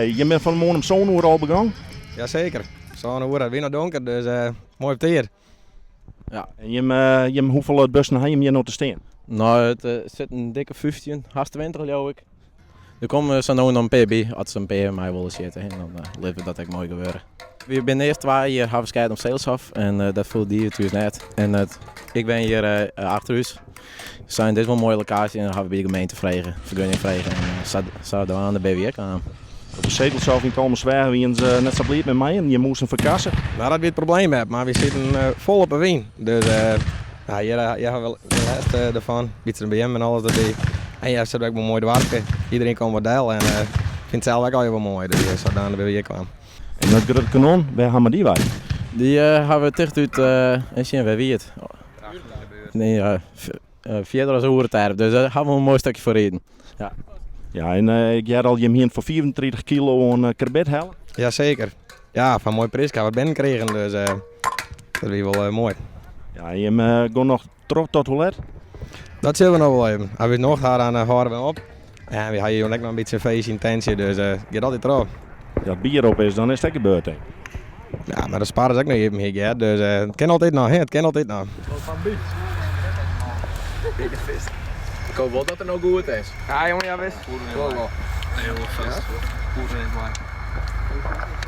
Je bent van de morgen om zo'n uur al begonnen? Jazeker. Zo'n uur het weer nog donker, dus mooi op teer. Ja. En je hoeveel bussen heb je nog te staan? Nou, het zit een dikke 15, haast 20 geloof ik. Er komt zo nou een PB, als ze een PB mij willen zitten. En dan leven dat echt mooi gebeuren. We zijn eerst 2 jaar hebben op Zeelshof en dat voelt die het net. En ik ben hier achter huis. We zijn dit wel een mooie locatie en dan gaan we bij de gemeente vragen, vergunning vragen en zouden we aan de BWR gaan. Op de Zetelself in Kalmerswagen wie ze net zo blij met mij en je moest hem verkassen. Nou, dat weer het probleem heb, maar we zitten vol op een wien. Dus ja, je hebt wel de rest ervan. Beetje een BM en alles erbij. En ja, zit ook wel mooi te werken. Iedereen kan wat deel en vindt het zelf ook al wel mooi. Dus je zou aan de BWR kwam. En dat grote kanon, waar gaan we die bij? Die hebben we dicht uit en zien we wie het. Nee, verder als een hoerenterp, dus daar gaan we een mooi stukje voor eten. Ja. Ja, en ik had al je hem hier voor 34 kilo een kerbet halen. Jazeker. Ja, van mooi prijs gaan we binnen kregen, dus dat is wel mooi. Ja, en je gaat nog terug tot hoe laat? Dat zullen we nog wel even. Als we het nog gaan, dan houden we op. En we hebben hier ook nog een beetje een feestje intentie, dus gaat altijd terug. Ja, het bier op is, dan is het ook gebeurd. Hè. Ja, maar de sparen is ook nog even hier, dus het kan altijd nog, het kan altijd nog. Ik hoop wel dat het nou goed is. Ja jongen, ja best. Heel vast. Goed in het